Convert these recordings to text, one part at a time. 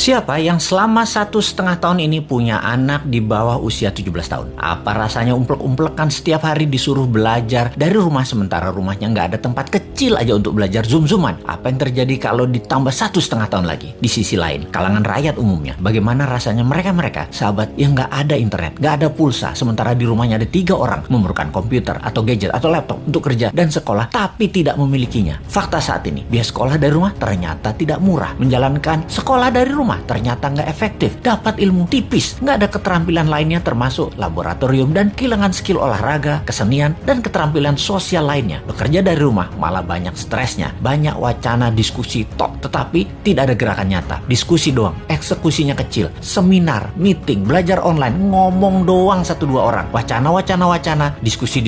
Siapa yang selama 1,5 tahun ini punya anak di bawah usia 17 tahun? Apa rasanya umplek-umplekan setiap hari disuruh belajar dari rumah sementara rumahnya nggak ada tempat kecil aja untuk belajar zoom-zooman? Apa yang terjadi kalau ditambah 1,5 tahun lagi? Di sisi lain, kalangan rakyat umumnya, bagaimana rasanya mereka sahabat yang nggak ada internet, nggak ada pulsa, sementara di rumahnya ada 3 orang memerlukan komputer atau gadget atau laptop untuk kerja dan sekolah, tapi tidak memilikinya. Fakta saat ini, biaya sekolah dari rumah ternyata tidak murah. Menjalankan sekolah dari rumah ternyata nggak efektif, dapat ilmu tipis, nggak ada keterampilan lainnya termasuk laboratorium dan kehilangan skill olahraga, kesenian, dan keterampilan sosial lainnya. Bekerja dari rumah malah banyak stresnya, banyak wacana diskusi tok, tetapi tidak ada gerakan nyata. Diskusi doang, eksekusinya kecil, seminar, meeting, belajar online, ngomong doang 1-2 orang, wacana, diskusi.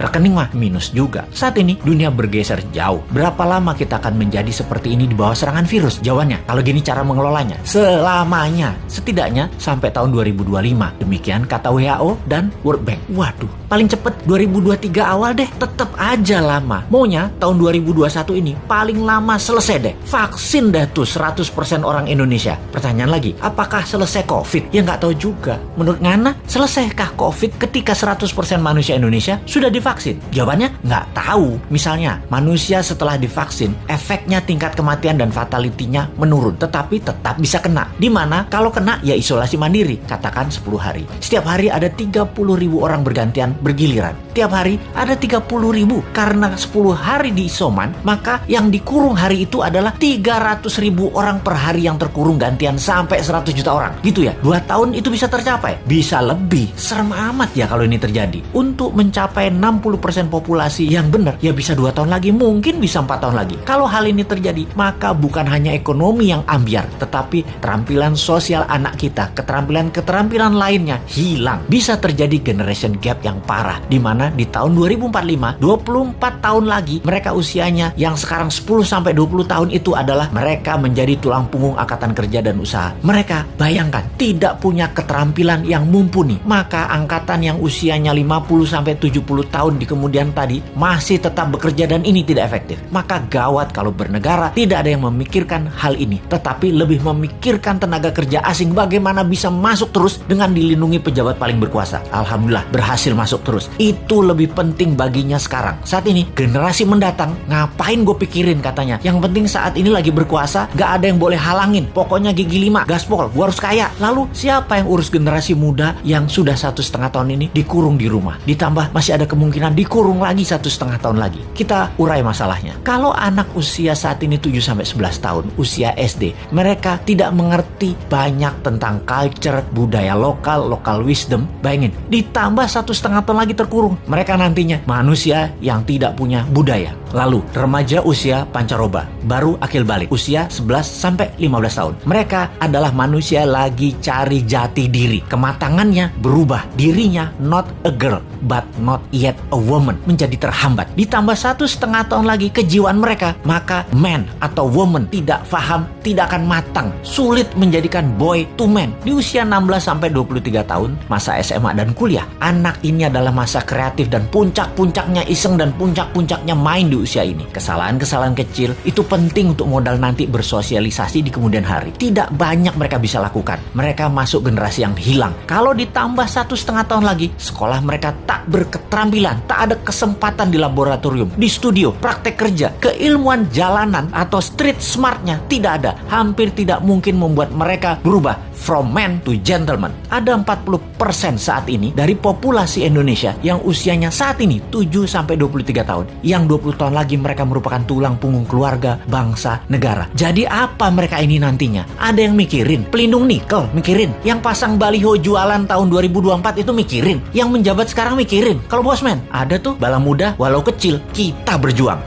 Rekening mah minus juga. Saat ini dunia bergeser jauh. Berapa lama kita akan menjadi seperti ini di bawah serangan virus? Jawabannya, kalau gini cara mengelolanya, selamanya, setidaknya sampai tahun 2025. Demikian kata WHO dan World Bank. Waduh, paling cepet 2023 awal deh, tetap aja lama. Maunya tahun 2021 ini paling lama selesai deh. Vaksin deh tuh 100% orang Indonesia. Pertanyaan lagi, apakah selesai COVID? Ya nggak tahu juga. Menurut Ngana, selesaikah COVID ketika 100% manusia Indonesia sudah divaksin? Jawabannya nggak tahu. Misalnya, manusia setelah divaksin, efeknya tingkat kematian dan fatality-nya menurun, tetapi tetap bisa kena. Dimana kalau kena ya isolasi mandiri, katakan 10 hari. Setiap hari ada 30.000 orang bergantian bergiliran. Tiap hari ada 30.000. Karena 10 hari di isoman, maka yang dikurung hari itu adalah 300.000 orang per hari yang terkurung gantian sampai 100 juta orang. Gitu ya, 2 tahun itu bisa tercapai. Bisa lebih. Serem amat ya kalau ini terjadi. Untuk mencapai 60% populasi yang benar, ya bisa 2 tahun lagi, mungkin bisa 4 tahun lagi. Kalau hal ini terjadi, maka bukan hanya ekonomi yang ambiar, tetapi keterampilan sosial anak kita, keterampilan lainnya hilang. Bisa terjadi generation gap yang parah, di mana di tahun 2045, 24 tahun lagi, mereka usianya yang sekarang 10-20 tahun itu adalah mereka menjadi tulang punggung angkatan kerja dan usaha. Mereka, bayangkan, tidak punya keterampilan yang mumpuni. Maka angkatan yang usianya 50-70 tahun di kemudian tadi masih tetap bekerja dan ini tidak efektif. Maka gawat kalau bernegara tidak ada yang memikirkan hal ini, tetapi lebih memikirkan tenaga kerja asing bagaimana bisa masuk terus dengan dilindungi pejabat paling berkuasa. Alhamdulillah berhasil masuk terus. Itu lebih penting baginya sekarang. Saat ini generasi mendatang, ngapain gue pikirin katanya. Yang penting saat ini lagi berkuasa, gak ada yang boleh halangin. Pokoknya gigi 5, gaspol, gue harus kaya. Lalu siapa yang urus generasi muda yang sudah 1,5 tahun ini dikurung di rumah? Ditambah masih ada kemungkinan dikurung lagi 1,5 tahun lagi. Kita urai masalahnya. Kalau anak usia saat ini 7-11 tahun, usia SD, mereka tidak mengerti banyak tentang culture, budaya lokal wisdom. Bayangin, ditambah 1,5 tahun lagi terkurung. Mereka nantinya manusia yang tidak punya budaya. Lalu, remaja usia pancaroba, baru akil balik, usia 11-15 tahun. Mereka adalah manusia lagi cari jati diri. Kematangannya berubah. Dirinya not a girl, but not yet a woman. Menjadi terhambat. Ditambah 1,5 tahun lagi kejiwaan mereka, maka man atau woman tidak paham, tidak akan matang. Sulit menjadikan boy to man. Di usia 16-23 tahun, masa SMA dan kuliah, anak ini adalah masa kreatif dan puncak-puncaknya iseng dan puncak-puncaknya main di usia ini. Kesalahan-kesalahan kecil itu penting untuk modal nanti bersosialisasi di kemudian hari. Tidak banyak mereka bisa lakukan. Mereka masuk generasi yang hilang. Kalau ditambah 1,5 tahun lagi, sekolah mereka tak berketerampilan, tak ada kesempatan di laboratorium, di studio, praktek kerja, keilmuan jalanan atau street smartnya tidak ada. Hampir tidak mungkin membuat mereka berubah from man to gentleman. Ada 40% saat ini dari populasi Indonesia yang usianya saat ini 7-23 tahun. Yang 20 tahun lagi mereka merupakan tulang punggung keluarga, bangsa, negara. Jadi apa mereka ini nantinya? Ada yang mikirin pelindung nikel, mikirin. Yang pasang baliho jualan tahun 2024 itu mikirin. Yang menjabat sekarang mikirin. Kalau bosman, ada tuh bala muda walau kecil, kita berjuang.